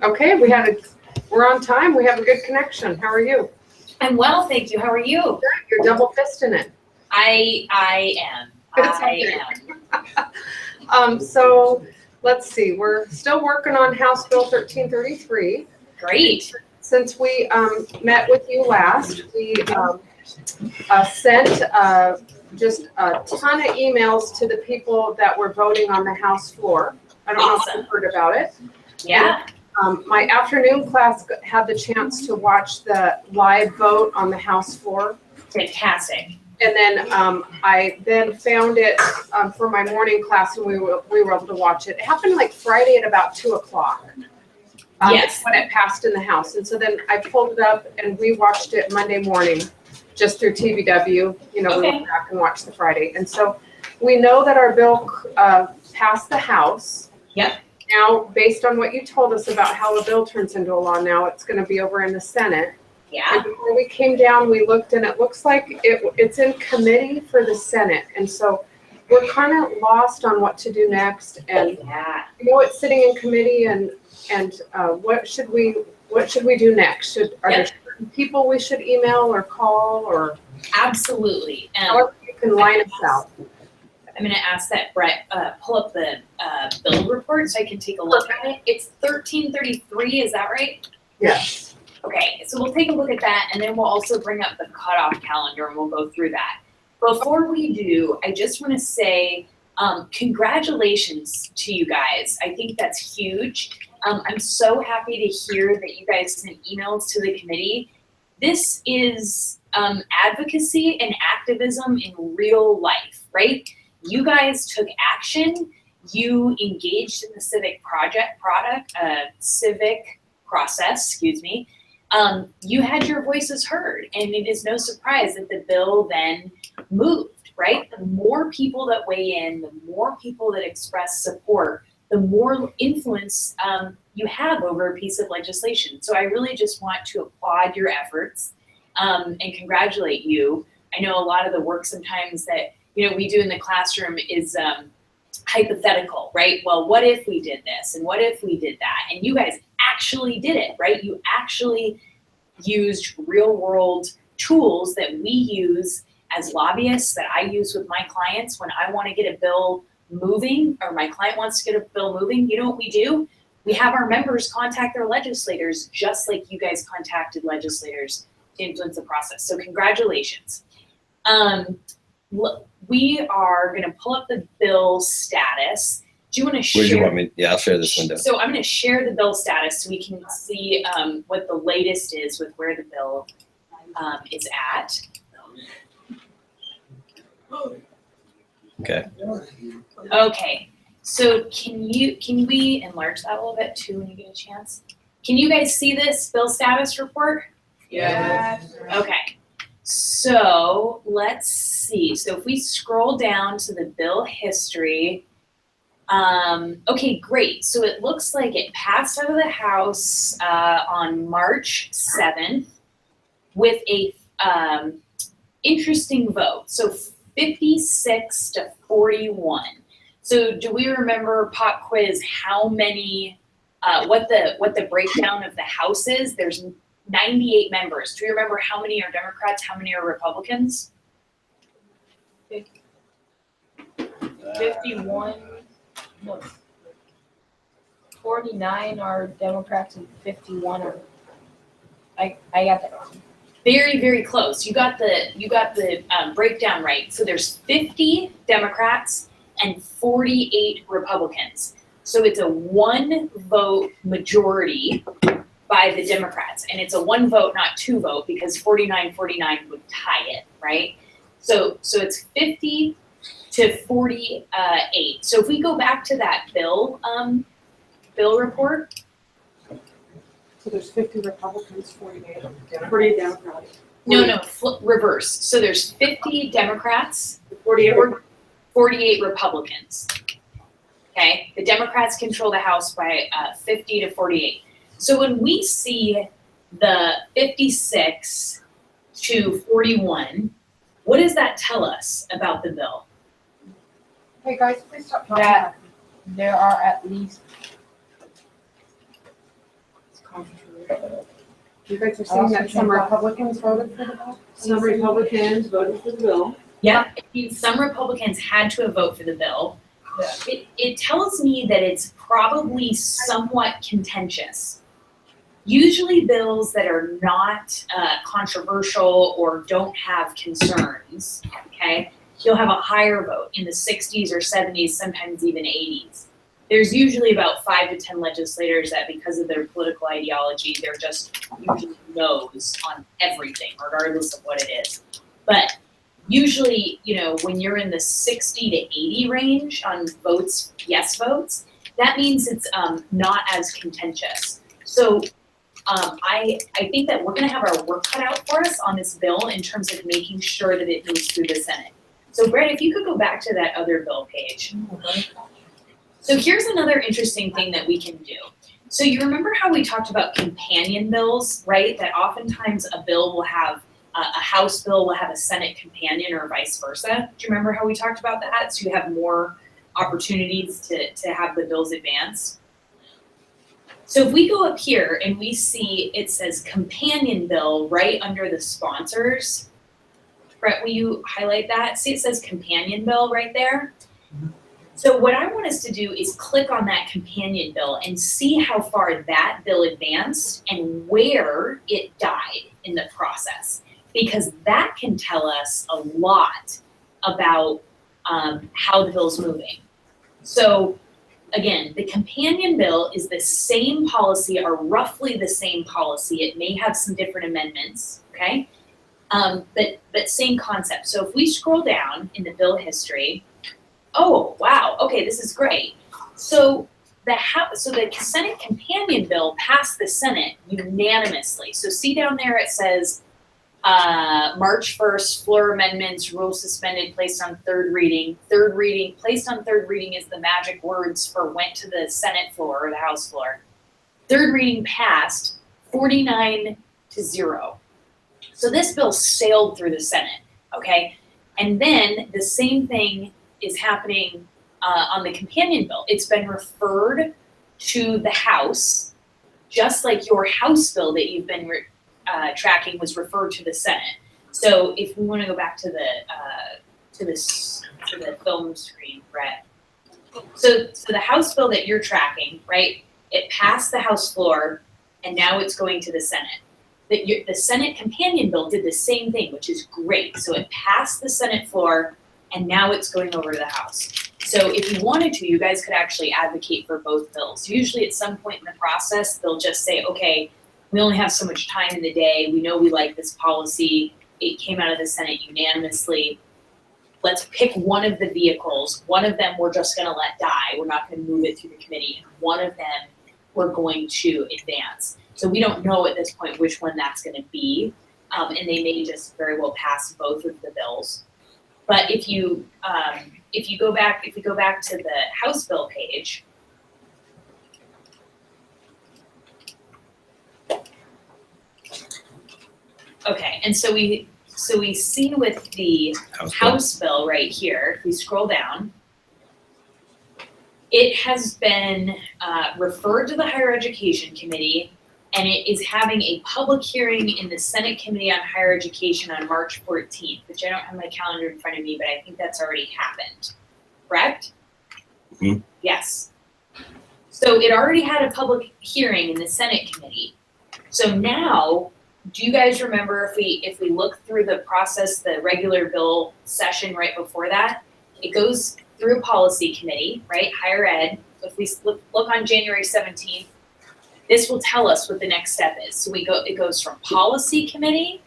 Okay, we're on time. We have a good connection. How are you? I'm well, thank you. How are you? Good. You're double fisting it. I am. So let's see. We're still working on House Bill 1333. Great. Since we met with you last, we sent just a ton of emails to the people that were voting on the House floor. I don't know if you heard about it. Yeah. My afternoon class had the chance to watch the live vote on the House floor. Fantastic. And then I then found it for my morning class, and we were able to watch it. It happened like Friday at about 2:00. Yes. When it passed in the House. And so then I pulled it up and rewatched it Monday morning, just through TVW. You know, we went back and watched the Friday. And so we know that our bill passed the House. Yep. Now, based on what you told us about how a bill turns into a law, now it's going to be over in the Senate. Yeah. And before we came down, we looked, and it looks like it's in committee for the Senate. And so we're kind of lost on what to do next. And you know, it's sitting in committee, and what should we do next? Are there certain people we should email or call, or absolutely? However you can line us out. I'm going to ask that Brett pull up the bill report so I can take a look at it. It's 1333, is that right? Yes. Okay, so we'll take a look at that, and then we'll also bring up the cutoff calendar, and we'll go through that. Before we do, I just want to say congratulations to you guys. I think that's huge. I'm so happy to hear that you guys sent emails to the committee. This is advocacy and activism in real life, right? You guys took action. You engaged in the civic civic process, excuse me. You had your voices heard, and it is no surprise that the bill then moved, right? The more people that weigh in, the more people that express support, the more influence you have over a piece of legislation. So I really just want to applaud your efforts and congratulate you. I know a lot of the work sometimes that we do in the classroom is hypothetical, right? Well, what if we did this, and what if we did that? And you guys actually did it, right? You actually used real world tools that we use as lobbyists, that I use with my clients when I want to get a bill moving, or my client wants to get a bill moving. You know what we do? We have our members contact their legislators, just like you guys contacted legislators to influence the process. So congratulations. We are going to pull up the bill status. Do you want to share? Where do you want me? Yeah, I'll share this window. So I'm going to share the bill status so we can see what the latest is with where the bill is at. Okay. Okay. So can we enlarge that a little bit too when you get a chance? Can you guys see this bill status report? Yeah. Okay. So let's see. So if we scroll down to the bill history, okay, great. So it looks like it passed out of the House on March 7th with a interesting vote. So 56 to 41. So do we remember, pop quiz, how many, what the breakdown of the House is? There's 98 members. Do you remember how many are Democrats, how many are Republicans? 51, no, 49 are Democrats and 51 are, I got that wrong. Very, very close. You got the breakdown right. So there's 50 Democrats and 48 Republicans. So it's a one vote majority by the Democrats, and it's a one vote, not two vote, because 49-49 would tie it, right? So it's 50 to 48. So if we go back to that bill report. So there's 50 Republicans, 48 Democrats. No, reverse. So there's 50 Democrats, 48 Republicans. Okay, the Democrats control the House by 50 to 48. So when we see the 56 to 41, what does that tell us about the bill? Hey guys, please stop talking. there are at least. It's controversial. You guys are saying that some Republicans voted for the bill? Some Republicans voted for the bill. Yeah, some Republicans had to vote for the bill. Yeah. It tells me that it's probably somewhat contentious. Usually bills that are not controversial or don't have concerns, okay, you'll have a higher vote in the 60s or 70s, sometimes even 80s. There's usually about 5 to 10 legislators that, because of their political ideology, they're just usually no's on everything, regardless of what it is. But usually, you know, when you're in the 60 to 80 range on votes, yes votes, that means it's not as contentious. So I think that we're gonna have our work cut out for us on this bill in terms of making sure that it moves through the Senate. So Brett, if you could go back to that other bill page. So here's another interesting thing that we can do. So you remember how we talked about companion bills, right? That oftentimes a bill will have, a House bill will have a Senate companion or vice versa. Do you remember how we talked about that? So you have more opportunities to have the bills advance. So if we go up here and we see it says companion bill right under the sponsors, Brett, will you highlight that? See, it says companion bill right there. So what I want us to do is click on that companion bill and see how far that bill advanced and where it died in the process, because that can tell us a lot about how the bill's moving. So again, the companion bill is the same policy or roughly the same policy. It may have some different amendments, okay? But same concept. So if we scroll down in the bill history, oh, wow, okay, this is great. So the Senate companion bill passed the Senate unanimously. So see down there it says March 1st, floor amendments, rules suspended, placed on third reading. Third reading, placed on third reading is the magic words for went to the Senate floor or the House floor. Third reading passed 49-0. So this bill sailed through the Senate, okay? And then the same thing is happening on the companion bill. It's been referred to the House, just like your House bill that you've been tracking was referred to the Senate. So if we want to go back to the film screen, Brett. So the House bill that you're tracking, right? It passed the House floor, and now it's going to the Senate. The Senate companion bill did the same thing, which is great. So it passed the Senate floor, and now it's going over to the House. So if you wanted to, you guys could actually advocate for both bills. Usually at some point in the process, they'll just say, okay, we only have so much time in the day. We know we like this policy. It came out of the Senate unanimously. Let's pick one of the vehicles. One of them we're just gonna let die. We're not gonna move it through the committee. And one of them we're going to advance. So we don't know at this point which one that's gonna be. And they may just very well pass both of the bills. But if you go back to the House bill page, okay, and so we see with the House bill right here, if we scroll down, it has been referred to the Higher Education Committee, and it is having a public hearing in the Senate Committee on Higher Education on March 14th, which I don't have my calendar in front of me, but I think that's already happened, correct? Mm-hmm. Yes. So it already had a public hearing in the Senate Committee. So now, do you guys remember if we look through the process, the regular bill session right before that, it goes through Policy Committee, right, Higher Ed. If we look on January 17th, this will tell us what the next step is. So it goes from Policy Committee,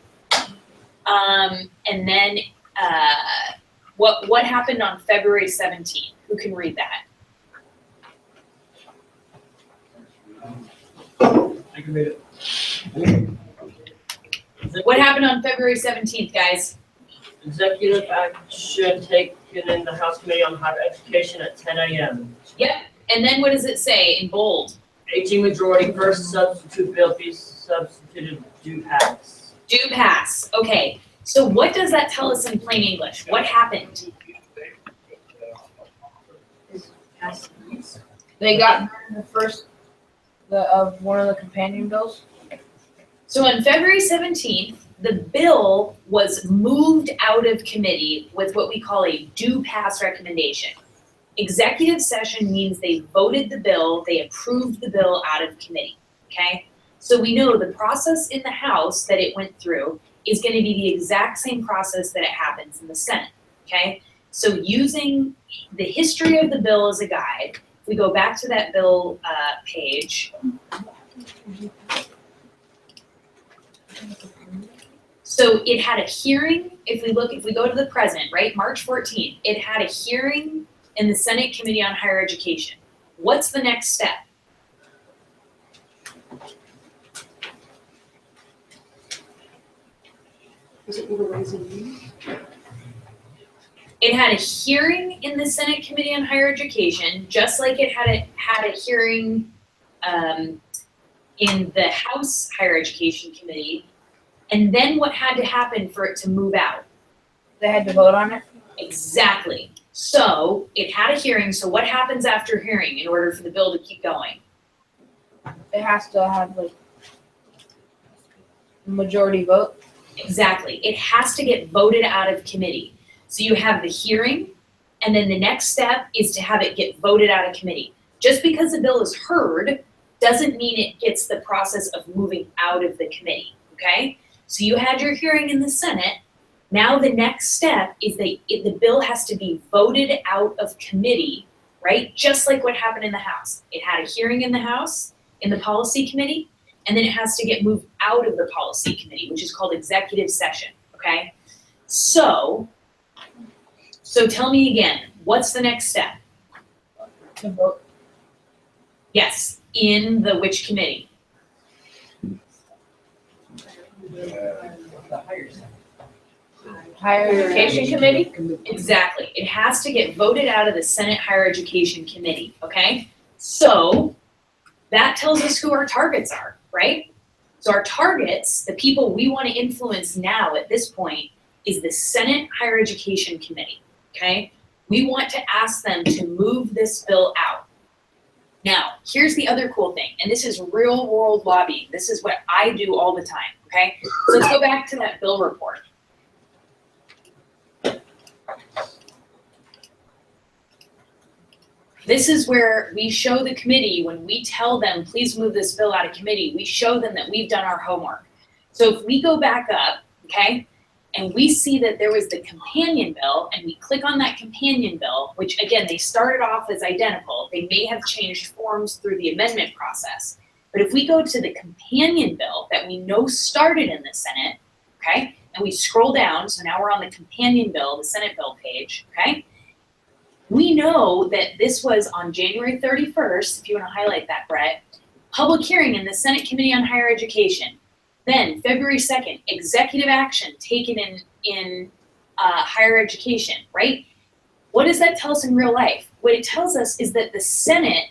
and then what happened on February 17th? Who can read that? I can read it. What happened on February 17th, guys? Executive action taken in the House Committee on Higher Education at 10 a.m. Yep. And then what does it say in bold? 18 majority first substitute bill be substituted do pass. Do pass. Okay. So what does that tell us in plain English? What happened? They got the first of one of the companion bills. So on February 17th, the bill was moved out of committee with what we call a do pass recommendation. Executive session means they voted the bill, they approved the bill out of committee, okay? So we know the process in the House that it went through is gonna be the exact same process that it happens in the Senate, okay? So using the history of the bill as a guide, if we go back to that bill page. So it had a hearing, if we go to the present, right, March 14th, it had a hearing in the Senate Committee on Higher Education. What's the next step? Is it utilizing? It had a hearing in the Senate Committee on Higher Education, just like it had a hearing in the House Higher Education Committee. And then what had to happen for it to move out? They had to vote on it. Exactly. So it had a hearing, so what happens after hearing in order for the bill to keep going? It has to have like majority vote. Exactly. It has to get voted out of committee. So you have the hearing, and then the next step is to have it get voted out of committee. Just because the bill is heard doesn't mean it gets the process of moving out of the committee, okay? So you had your hearing in the Senate. Now the next step is the bill has to be voted out of committee, right? Just like what happened in the House. It had a hearing in the House, in the policy committee, and then it has to get moved out of the policy committee, which is called executive session, okay? So tell me again, what's the next step? To vote. Yes, in the which committee? Higher Education Committee. Exactly. It has to get voted out of the Senate Higher Education Committee, okay? So that tells us who our targets are, right? So our targets, the people we want to influence now at this point, is the Senate Higher Education Committee, okay? We want to ask them to move this bill out. Now, here's the other cool thing, and this is real world lobbying. This is what I do all the time, okay? So let's go back to that bill report. This is where we show the committee, when we tell them, please move this bill out of committee, we show them that we've done our homework. So if we go back up, okay, and we see that there was the companion bill, and we click on that companion bill, which again, they started off as identical. They may have changed forms through the amendment process. But if we go to the companion bill that we know started in the Senate, okay, and we scroll down, so now we're on the companion bill, the Senate bill page, okay, we know that this was on January 31st, if you want to highlight that, Brett, public hearing in the Senate Committee on Higher Education. Then February 2nd, executive action taken in higher education, right? What does that tell us in real life? What it tells us is that the Senate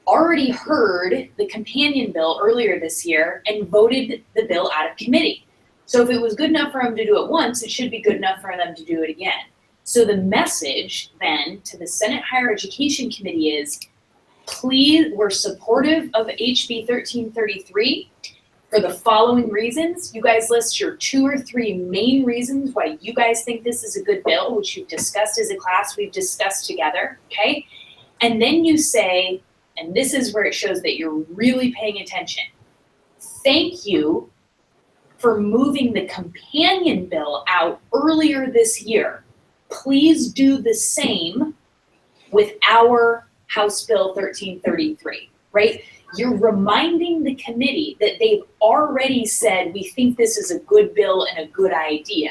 already heard the companion bill earlier this year and voted the bill out of committee. So if it was good enough for them to do it once, it should be good enough for them to do it again. So the message then to the Senate Higher Education Committee is, please, we're supportive of HB 1333 for the following reasons. You guys list your 2 or 3 main reasons why you guys think this is a good bill, which you've discussed as a class, we've discussed together, okay? And then you say, and this is where it shows that you're really paying attention. Thank you for moving the companion bill out earlier this year. Please do the same with our House Bill 1333, right? You're reminding the committee that they've already said, we think this is a good bill and a good idea.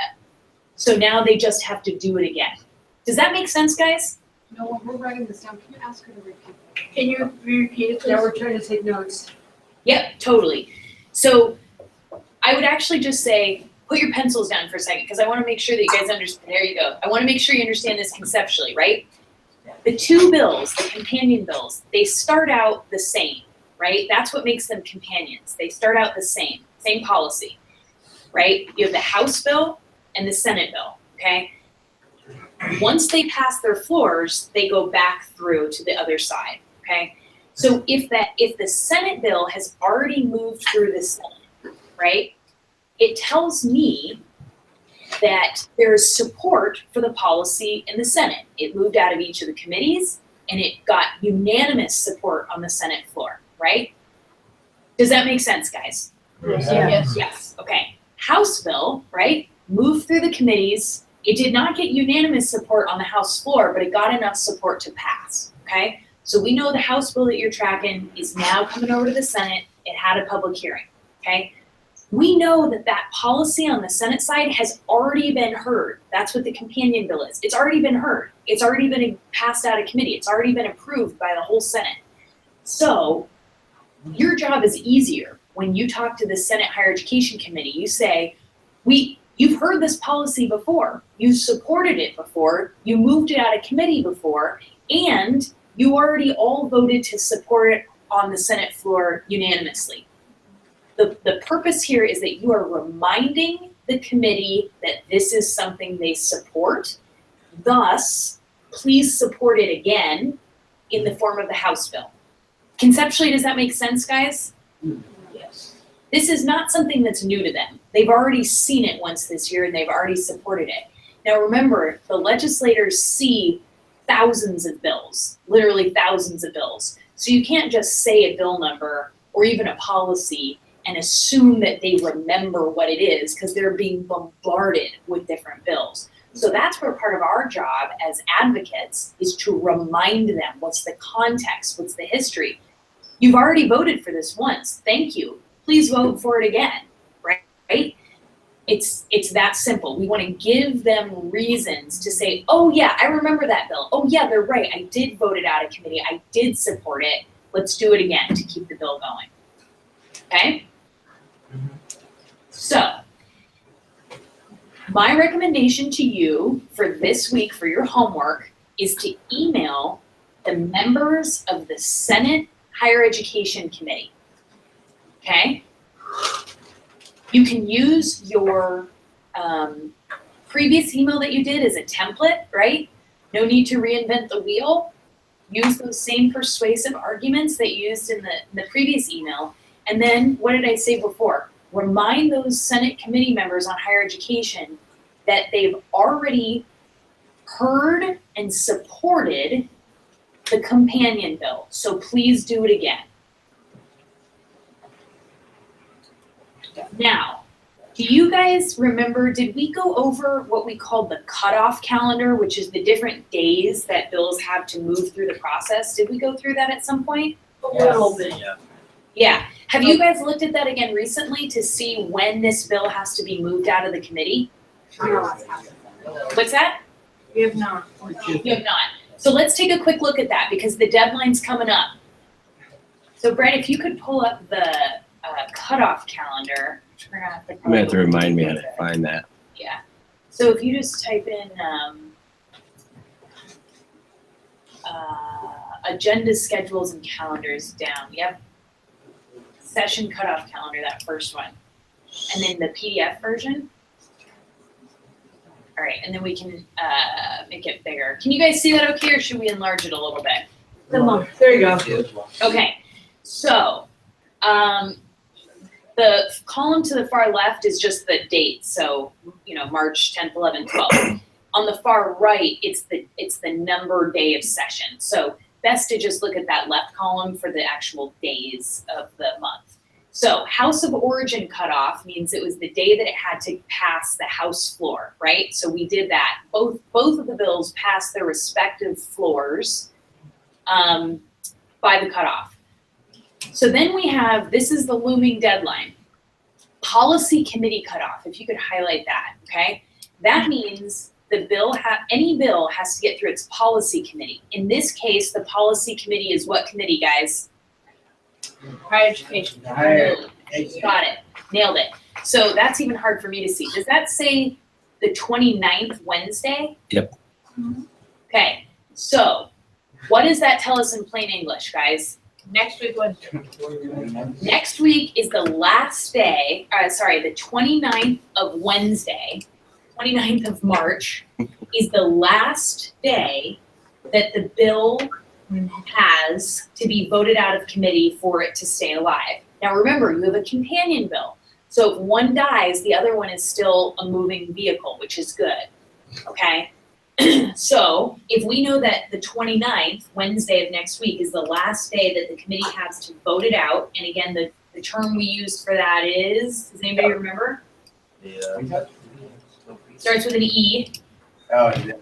So now they just have to do it again. Does that make sense, guys? No, when we're writing this down, can you ask her to repeat? Can you repeat it, please? Yeah, we're trying to take notes. Yep, totally. So I would actually just say, put your pencils down for a second, because I want to make sure that you guys understand. There you go. I want to make sure you understand this conceptually, right? The 2 bills, the companion bills, they start out the same, right? That's what makes them companions. They start out the same policy, right? You have the House bill and the Senate bill, okay? Once they pass their floors, they go back through to the other side, okay? So if the Senate bill has already moved through the Senate, right, it tells me that there is support for the policy in the Senate. It moved out of each of the committees and it got unanimous support on the Senate floor, right? Does that make sense, guys? Yes. Yes, okay. House bill, right, moved through the committees. It did not get unanimous support on the House floor, but it got enough support to pass, okay? So we know the House bill that you're tracking is now coming over to the Senate. It had a public hearing, okay? We know that that policy on the Senate side has already been heard. That's what the companion bill is. It's already been heard. It's already been passed out of committee. It's already been approved by the whole Senate. So your job is easier when you talk to the Senate Higher Education Committee. You say, you've heard this policy before. You supported it before. You moved it out of committee before. And you already all voted to support it on the Senate floor unanimously. The purpose here is that you are reminding the committee that this is something they support. Thus, please support it again in the form of the House bill. Conceptually, does that make sense, guys? Yes. This is not something that's new to them. They've already seen it once this year and they've already supported it. Now remember, the legislators see thousands of bills, literally thousands of bills. So you can't just say a bill number or even a policy and assume that they remember what it is because they're being bombarded with different bills. So that's where part of our job as advocates is to remind them what's the context, what's the history. You've already voted for this once, thank you. Please vote for it again, right? It's that simple. We want to give them reasons to say, oh yeah, I remember that bill. Oh yeah, they're right. I did vote it out of committee. I did support it. Let's do it again to keep the bill going. Okay? So, my recommendation to you for this week for your homework is to email the members of the Senate Higher Education Committee. Okay? You can use your previous email that you did as a template, right? No need to reinvent the wheel. Use those same persuasive arguments that you used in the previous email. And then, what did I say before? Remind those Senate committee members on higher education that they've already heard and supported the companion bill. So please do it again. Now, do you guys remember, did we go over what we called the cutoff calendar, which is the different days that bills have to move through the process? Did we go through that at some point? A little bit. Yeah. Have you guys looked at that again recently to see when this bill has to be moved out of the committee? What's that? We have not. You have not. So let's take a quick look at that because the deadline's coming up. So Brett, if you could pull up the cutoff calendar. We're gonna have to You might have to remind me how to find that. Yeah. So if you just type in agenda schedules and calendars down. Yep. Session cutoff calendar, that first one. And then the PDF version. All right, and then we can make it bigger. Can you guys see that okay, or should we enlarge it a little bit? There you go. Okay, so the column to the far left is just the date, so March 10th, 11th, 12th. On the far right, it's the number day of session. So best to just look at that left column for the actual days of the month. So House of Origin cutoff means it was the day that it had to pass the House floor, right? So we did that. Both of the bills passed their respective floors by the cutoff. So then we have, this is the looming deadline. Policy committee cutoff, if you could highlight that, okay? That means the bill, any bill has to get through its policy committee. In this case, the policy committee is what committee, guys? Higher education. Got it, nailed it. So that's even hard for me to see. Does that say the 29th Wednesday? Yep. Okay, so what does that tell us in plain English, guys? Next week was. Next week is the last day, the 29th of Wednesday, 29th of March, is the last day that the bill has to be voted out of committee for it to stay alive. Now remember, you have a companion bill. So if one dies, the other one is still a moving vehicle, which is good, okay? So if we know that the 29th, Wednesday of next week, is the last day that the committee has to vote it out, and again, the term we used for that is, does anybody remember? Yeah. Starts with an E. Oh, yeah.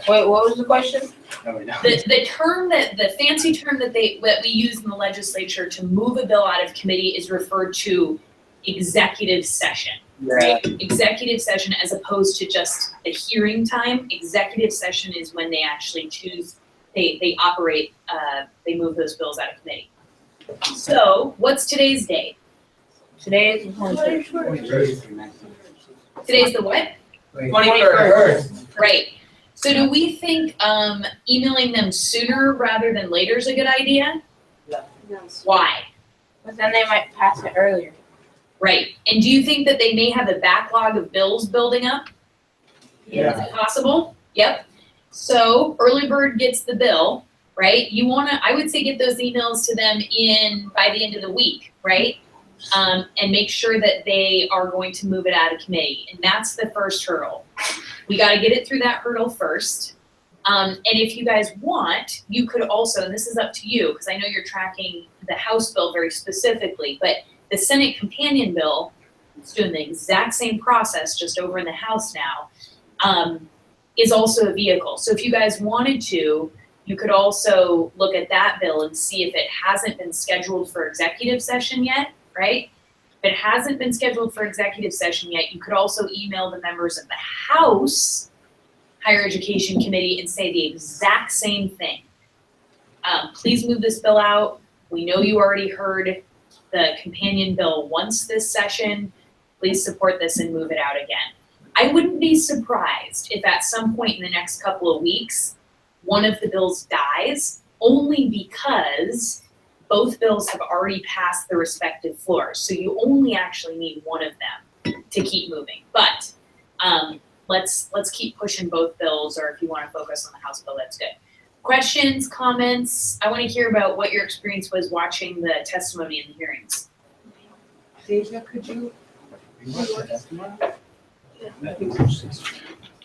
Wait, what was the question? No, we don't. The term the fancy term that we use in the legislature to move a bill out of committee is referred to executive session, right? Executive session as opposed to just the hearing time. Executive session is when they actually choose, they operate, they move those bills out of committee. So what's today's date? Today is the 23rd. Today's the what? 21st. Right. So do we think emailing them sooner rather than later is a good idea? Why? But then they might pass it earlier. Right. And do you think that they may have a backlog of bills building up? Yeah. Is it possible? Yep. So early bird gets the bill, right? You wanna, I would say get those emails to them by the end of the week, right? And make sure that they are going to move it out of committee. And that's the first hurdle. We gotta get it through that hurdle first. And if you guys want, you could also, and this is up to you, because I know you're tracking the House bill very specifically, but the Senate companion bill, it's doing the exact same process, just over in the House now, is also a vehicle. So if you guys wanted to, you could also look at that bill and see if it hasn't been scheduled for executive session yet, right? If it hasn't been scheduled for executive session yet, you could also email the members of the House Higher Education Committee and say the exact same thing. Please move this bill out. We know you already heard the companion bill once this session. Please support this and move it out again. I wouldn't be surprised if at some point in the next couple of weeks, one of the bills dies, only because both bills have already passed the respective floors. So you only actually need one of them to keep moving. But let's keep pushing both bills, or if you want to focus on the House bill, that's good. Questions, comments? I want to hear about what your experience was watching the testimony and the hearings. Deja, could you?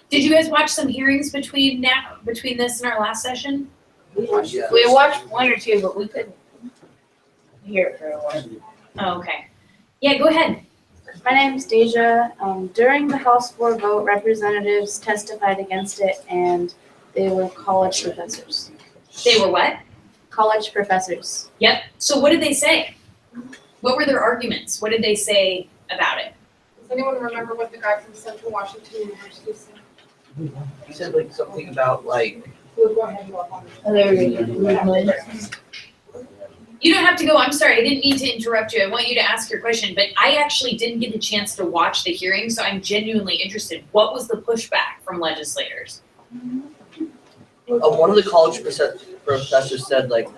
Did you guys watch some hearings between this and our last session? We watched one or two, but we couldn't hear it for a while. Oh, okay. Yeah, go ahead. My name's Deja. During the House floor vote, representatives testified against it, and they were college professors. They were what? College professors. Yep. So what did they say? What were their arguments? What did they say about it? Does anyone remember what the guy from Central Washington University said? He said like something about like. Go ahead, you up on it. You don't have to go. I'm sorry. I didn't mean to interrupt you. I want you to ask your question, but I actually didn't get a chance to watch the hearing, so I'm genuinely interested. What was the pushback from legislators? One of the college professors said like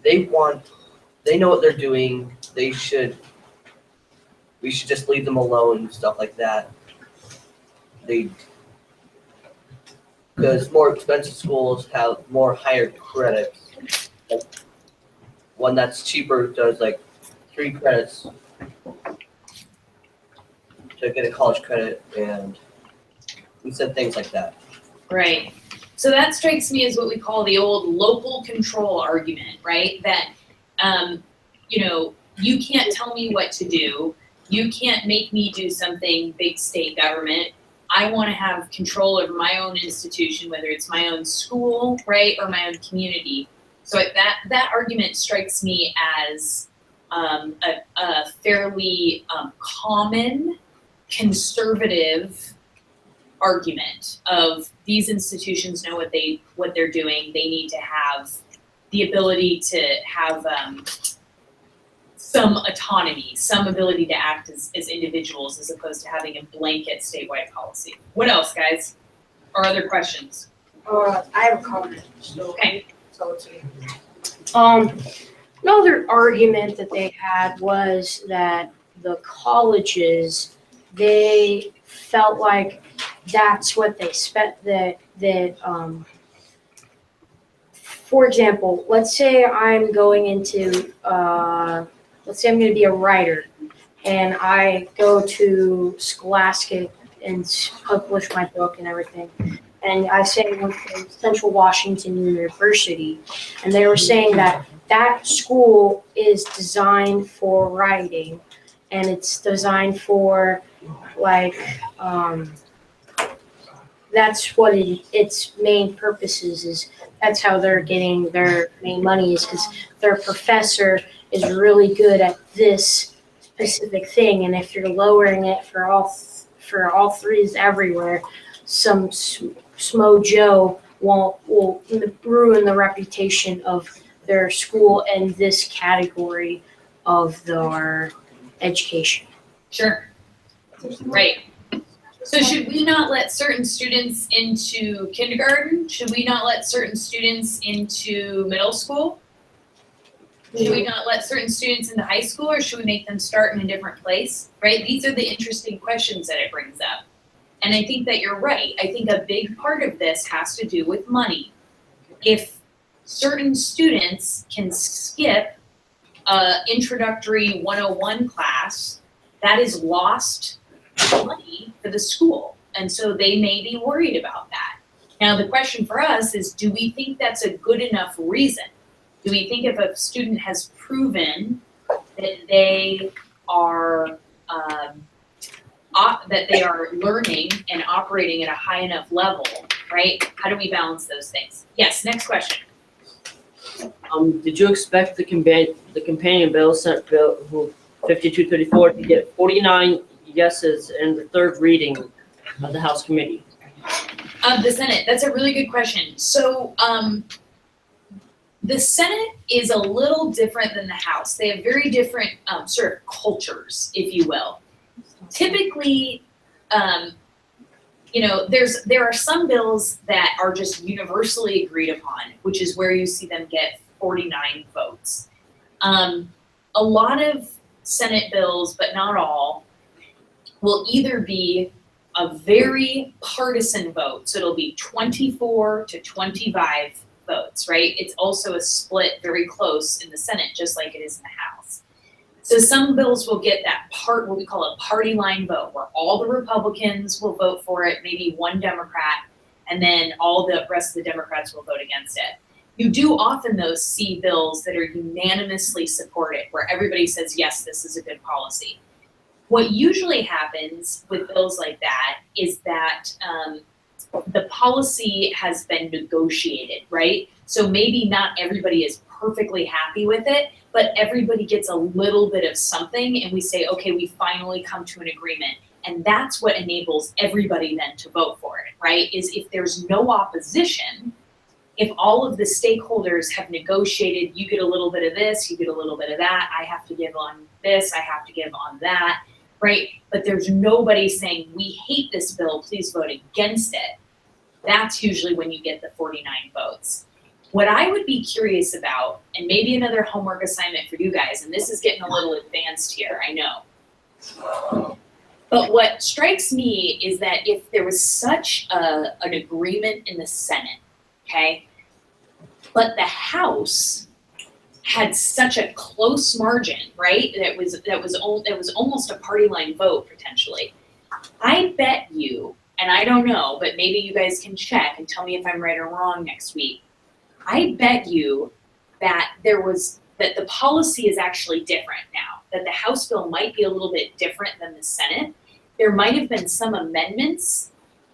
they know what they're doing. We should just leave them alone and stuff like that. Because more expensive schools have more higher credits. Like one that's cheaper does like 3 credits to get a college credit, and we said things like that. Right. So that strikes me as what we call the old local control argument, right? That, you can't tell me what to do. You can't make me do something, big state government. I want to have control over my own institution, whether it's my own school, right, or my own community. So that argument strikes me as a fairly common conservative argument of these institutions know what they're doing. They need to have the ability to have some autonomy, some ability to act as individuals as opposed to having a blanket statewide policy. What else, guys? Or other questions? I have a comment. Okay. Another argument that they had was that the colleges, they felt like that's what they spent, for example, let's say I'm going into, let's say I'm gonna be a writer, and I go to Scholastic and publish my book and everything. And I say I went to Central Washington University, and they were saying that that school is designed for writing, and it's designed for like, that's what its main purpose is that's how they're getting their main money, is because their professor is really good at this specific thing, and if you're lowering it for all threes everywhere, some Smo Joe will ruin the reputation of their school and this category of their education. Sure. Right. So should we not let certain students into kindergarten? Should we not let certain students into middle school? Should we not let certain students into high school, or should we make them start in a different place? Right? These are the interesting questions that it brings up. And I think that you're right. I think a big part of this has to do with money. If certain students can skip introductory 101 class, that is lost money for the school. And so they may be worried about that. Now, the question for us is, do we think that's a good enough reason? Do we think if a student has proven that they are learning and operating at a high enough level, right? How do we balance those things? Yes, next question. Did you expect the companion bill, Senate Bill 5234, to get 49 yeses in the third reading of the House committee? The Senate, that's a really good question. So the Senate is a little different than the House. They have very different sort of cultures, if you will. Typically, there are some bills that are just universally agreed upon, which is where you see them get 49 votes. A lot of Senate bills, but not all, will either be a very partisan vote, so it'll be 24 to 25 votes, right? It's also a split very close in the Senate, just like it is in the House. So some bills will get that what we call a party line vote, where all the Republicans will vote for it, maybe one Democrat, and then all the rest of the Democrats will vote against it. You do often, though, see bills that are unanimously supported, where everybody says, yes, this is a good policy. What usually happens with bills like that is that the policy has been negotiated, right? So maybe not everybody is perfectly happy with it, but everybody gets a little bit of something, and we say, okay, we finally come to an agreement. And that's what enables everybody then to vote for it, right? Is if there's no opposition, if all of the stakeholders have negotiated, you get a little bit of this, you get a little bit of that, I have to give on this, I have to give on that, right? But there's nobody saying, we hate this bill, please vote against it. That's usually when you get the 49 votes. What I would be curious about, and maybe another homework assignment for you guys, and this is getting a little advanced here, I know. But what strikes me is that if there was such an agreement in the Senate, okay, but the House had such a close margin, right? That was almost a party line vote potentially. I bet you, and I don't know, but maybe you guys can check and tell me if I'm right or wrong next week. I bet you that the policy is actually different now, that the House bill might be a little bit different than the Senate. There might have been some amendments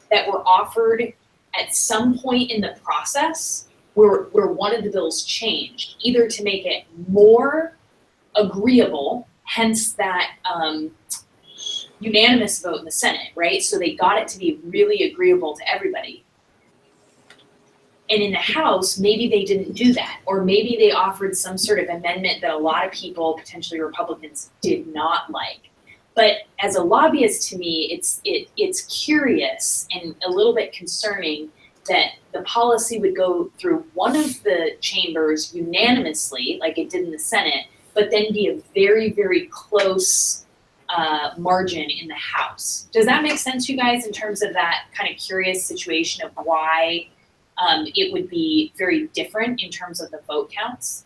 that were offered at some point in the process where one of the bills changed, either to make it more agreeable, hence that unanimous vote in the Senate, right? So they got it to be really agreeable to everybody. And in the House, maybe they didn't do that, or maybe they offered some sort of amendment that a lot of people, potentially Republicans, did not like. But as a lobbyist, to me, it's curious and a little bit concerning that the policy would go through one of the chambers unanimously, like it did in the Senate, but then be a very, very close margin in the House. Does that make sense, you guys, in terms of that kind of curious situation of why it would be very different in terms of the vote counts?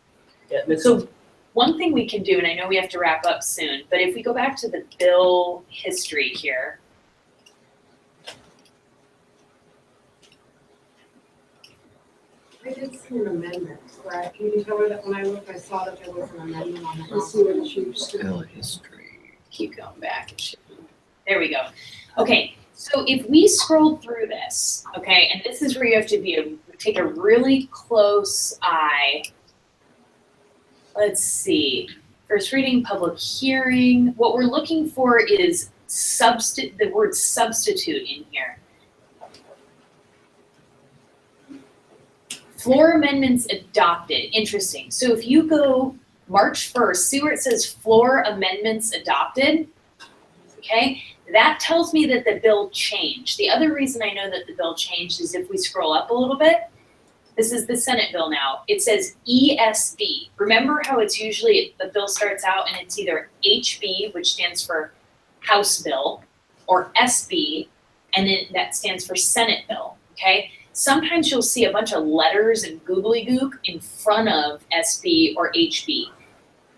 Yeah, it makes So one thing we can do, and I know we have to wrap up soon, but if we go back to the bill history here. I did see an amendment, right? Can you tell me that when I looked, I saw that there was an amendment on the Let's see where the shoes. Bill history. Keep going back. It should- There we go. Okay, so if we scroll through this, okay, and this is where you have to take a really close eye. Let's see. First reading, public hearing. What we're looking for is the word substitute in here. Floor amendments adopted. Interesting. So if you go March 1st, see where it says floor amendments adopted? Okay, that tells me that the bill changed. The other reason I know that the bill changed is if we scroll up a little bit. This is the Senate bill now. It says ESB. Remember how it's usually, the bill starts out and it's either HB, which stands for House Bill, or SB, and then that stands for Senate bill, okay? Sometimes you'll see a bunch of letters and googly-gook in front of SB or HB.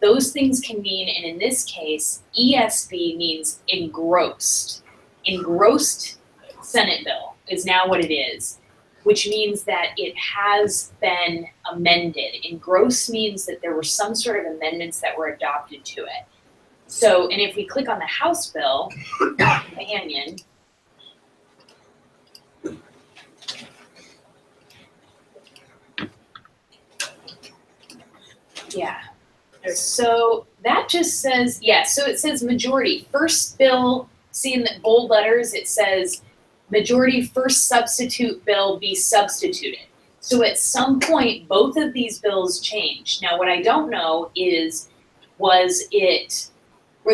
Those things can mean, and in this case, ESB means engrossed. Engrossed Senate bill is now what it is, which means that it has been amended. Engrossed means that there were some sort of amendments that were adopted to it. So, and if we click on the House bill, companion, yeah. So that just says, yeah, so it says majority. First bill, see in the bold letters, it says majority first substitute bill be substituted. So at some point, both of these bills changed. Now, what I don't know is, were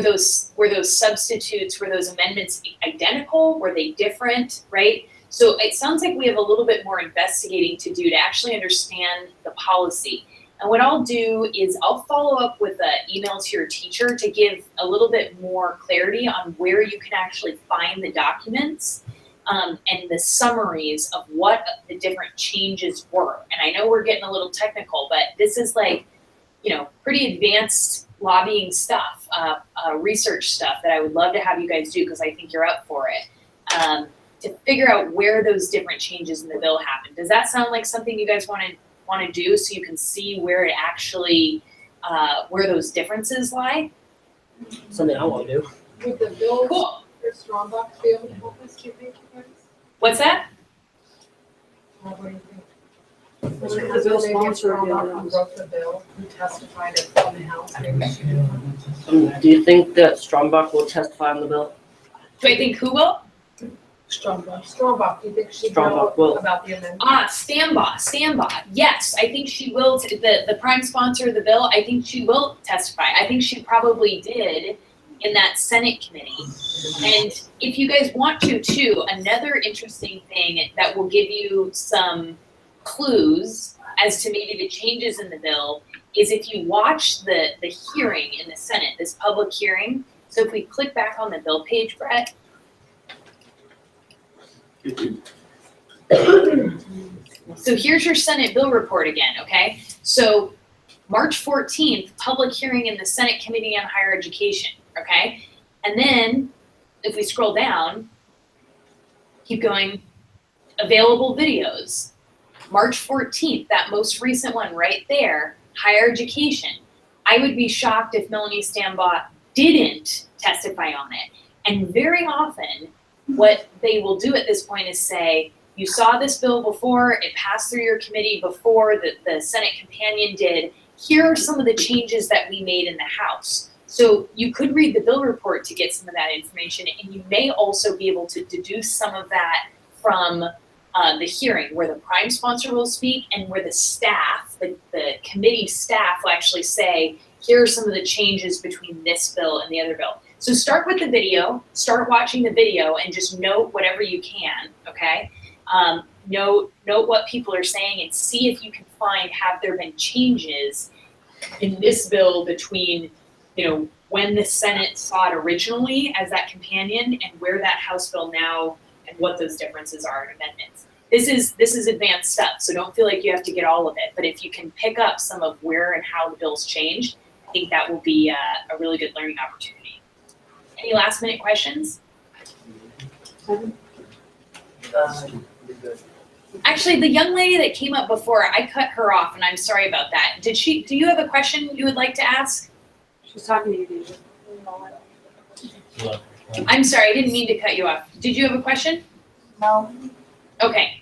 those substitutes, were those amendments identical? Were they different, right? So it sounds like we have a little bit more investigating to do to actually understand the policy. And what I'll do is I'll follow up with an email to your teacher to give a little bit more clarity on where you can actually find the documents and the summaries of what the different changes were. And I know we're getting a little technical, but this is like, pretty advanced lobbying stuff, research stuff that I would love to have you guys do because I think you're up for it, to figure out where those different changes in the bill happened. Does that sound like something you guys want to do so you can see where it actually, where those differences lie? something I want to do. Would the bill, Cool. for Strombox be able to help us, do you think, you guys? What's that? What do you think? Was it the bill sponsor who wrote the bill, who testified on the House? Maybe she did. Do you think that Strombach will testify on the bill? Do I think who will? Strombox, do you think she Strombock wrote will. about the amendment? Stambaugh. Yes, I think she will, the prime sponsor of the bill, I think she will testify. I think she probably did in that Senate committee. And if you guys want to too, another interesting thing that will give you some clues as to maybe the changes in the bill is if you watch the hearing in the Senate, this public hearing. So if we click back on the bill page, Brett. So here's your Senate bill report again, okay? So March 14th, public hearing in the Senate Committee on Higher Education, okay? And then if we scroll down, keep going, available videos. March 14th, that most recent one right there, higher education. I would be shocked if Melanie Stambaugh didn't testify on it. And very often, what they will do at this point is say, you saw this bill before, it passed through your committee before, the Senate companion did. Here are some of the changes that we made in the House. So you could read the bill report to get some of that information, and you may also be able to deduce some of that from the hearing where the prime sponsor will speak and where the staff, the committee staff will actually say, here are some of the changes between this bill and the other bill. So start with the video, start watching the video and just note whatever you can, okay? Note what people are saying and see if you can find, have there been changes in this bill between, when the Senate saw it originally as that companion and where that House bill now and what those differences are in amendments. This is advanced stuff, so don't feel like you have to get all of it. But if you can pick up some of where and how the bill's changed, I think that will be a really good learning opportunity. Any last minute questions? Actually, the young lady that came up before, I cut her off, and I'm sorry about that. Do you have a question you would like to ask? She's talking to you, David. I'm sorry, I didn't mean to cut you off. Did you have a question? No. Okay.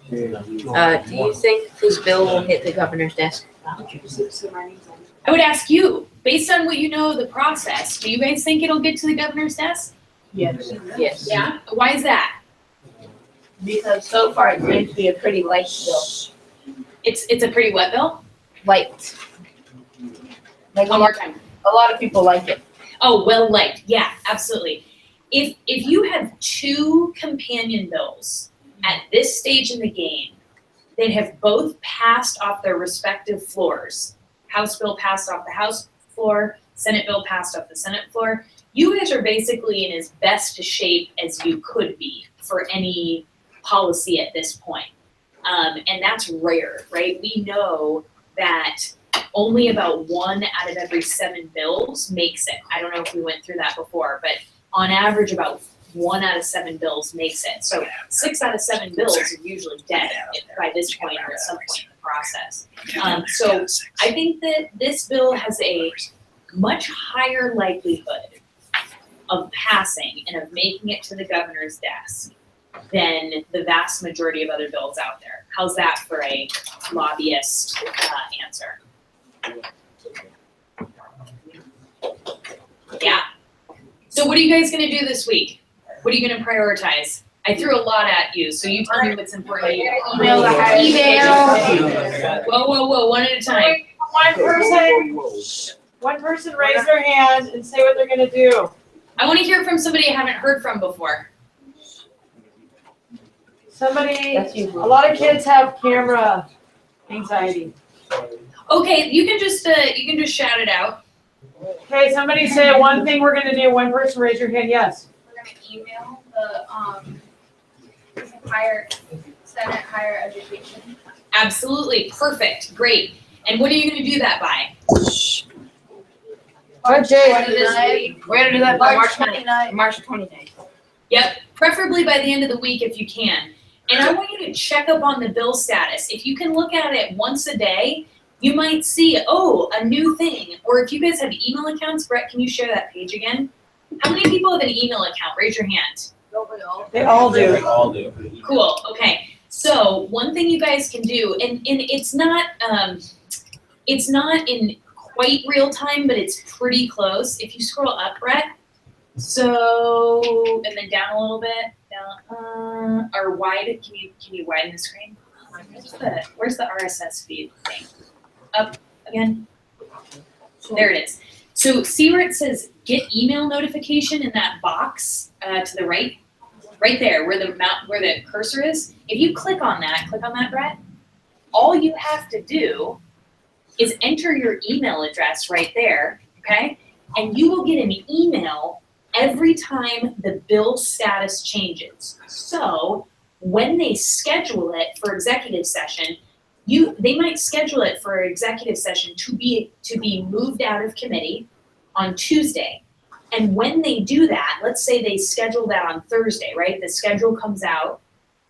Do you think this bill will hit the governor's desk? I would ask you, based on what you know of the process, do you guys think it'll get to the governor's desk? Yes. Yes. Yeah? Why is that? Because so far it seems to be a pretty light bill. It's a pretty wet bill? Light. Like One more time. a lot of people like it. Oh, well liked. Yeah, absolutely. If you have two companion bills at this stage in the game that have both passed off their respective floors, House bill passed off the House floor, Senate bill passed off the Senate floor, you guys are basically in as best a shape as you could be for any policy at this point. And that's rare, right? We know that only about 1 out of every 7 bills makes it. I don't know if we went through that before, but on average, about 1 out of 7 bills makes it. So 6 out of 7 bills are usually dead by this point or at some point in the process. So I think that this bill has a much higher likelihood of passing and of making it to the governor's desk than the vast majority of other bills out there. How's that for a lobbyist answer? Yeah. So what are you guys gonna do this week? What are you gonna prioritize? I threw a lot at you, so you tell me what's important to you. Email. Whoa, one at a time. One person raise their hand and say what they're gonna do. I wanna hear from somebody I haven't heard from before. Somebody, a lot of kids have camera anxiety. Okay, you can just shout it out. Okay, somebody say one thing we're gonna do. One person raise your hand, yes. We're gonna email the Senate higher education. Absolutely, perfect, great. And what are you gonna do that by? What day? We're gonna do that by March March 29th. March 29th. Yep, preferably by the end of the week if you can. And I want you to check up on the bill status. If you can look at it once a day, you might see, oh, a new thing. Or if you guys have email accounts, Brett, can you share that page again? How many people have an email account? Raise your hand. They all do. They all do. Cool, okay. So one thing you guys can do, and it's not in quite real time, but it's pretty close. If you scroll up, Brett, so, and then down a little bit, down, or wide, can you widen the screen? Where's the RSS feed thing? Up again? There it is. So see where it says get email notification in that box to the right? Right there where the cursor is. If you click on that, Brett, all you have to do is enter your email address right there, okay? And you will get an email every time the bill status changes. So when they schedule it for executive session, they might schedule it for executive session to be moved out of committee on Tuesday. And when they do that, let's say they schedule that on Thursday, right? The schedule comes out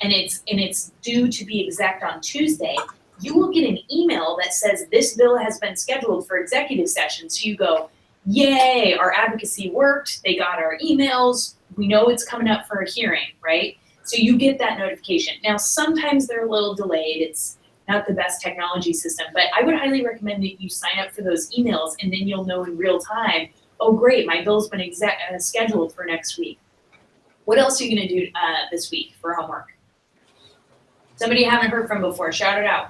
and it's due to be exec on Tuesday. You will get an email that says this bill has been scheduled for executive session. So you go, yay, our advocacy worked. They got our emails. We know it's coming up for a hearing, right? So you get that notification. Now, sometimes they're a little delayed. It's not the best technology system, but I would highly recommend that you sign up for those emails and then you'll know in real time, oh great, my bill's been scheduled for next week. What else are you gonna do this week for homework? Somebody you haven't heard from before, shout it out.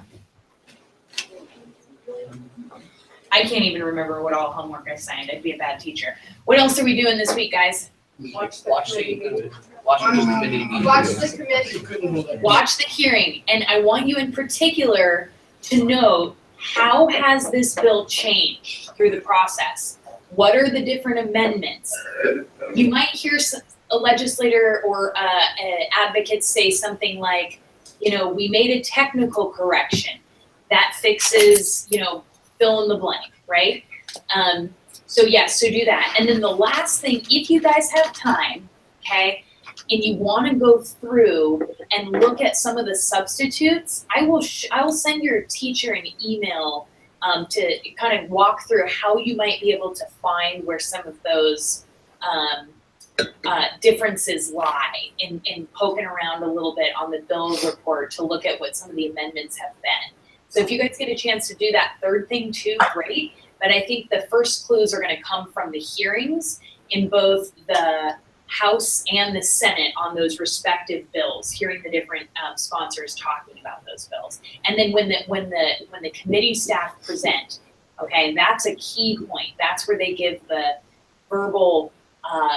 I can't even remember what all homework I signed. I'd be a bad teacher. What else are we doing this week, guys? Watch the committee meeting. Watch the committee. Watch the hearing, and I want you in particular to know how has this bill changed through the process. What are the different amendments? You might hear a legislator or an advocate say something like, we made a technical correction that fixes, fill in the blank, right? So do that. And then the last thing, if you guys have time, okay, and you want to go through and look at some of the substitutes, I will send your teacher an email to kind of walk through how you might be able to find where some of those differences lie in poking around a little bit on the bill report to look at what some of the amendments have been. So if you guys get a chance to do that third thing too, great. But I think the first clues are going to come from the hearings in both the House and the Senate on those respective bills, hearing the different sponsors talking about those bills. And then when the committee staff present, okay, that's a key point. That's where they give the verbal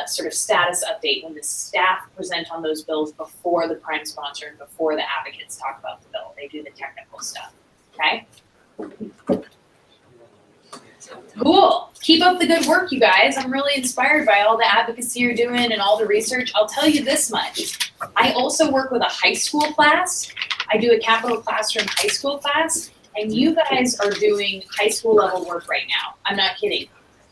sort of status update when the staff present on those bills before the prime sponsor and before the advocates talk about the bill. They do the technical stuff, okay? Cool. Keep up the good work, you guys. I'm really inspired by all the advocacy you're doing and all the research. I'll tell you this much. I also work with a high school class. I do a capital classroom high school class, and you guys are doing high school level work right now. I'm not kidding.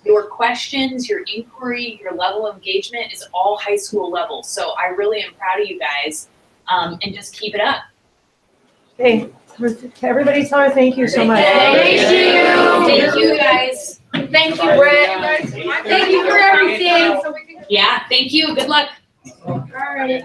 Your questions, your inquiry, your level of engagement is all high school level. So I really am proud of you guys, and just keep it up. Hey, everybody tell her thank you so much. Thank you. Thank you, guys. Thank you, Brett. Thank you for everything. Yeah, thank you. Good luck. All right.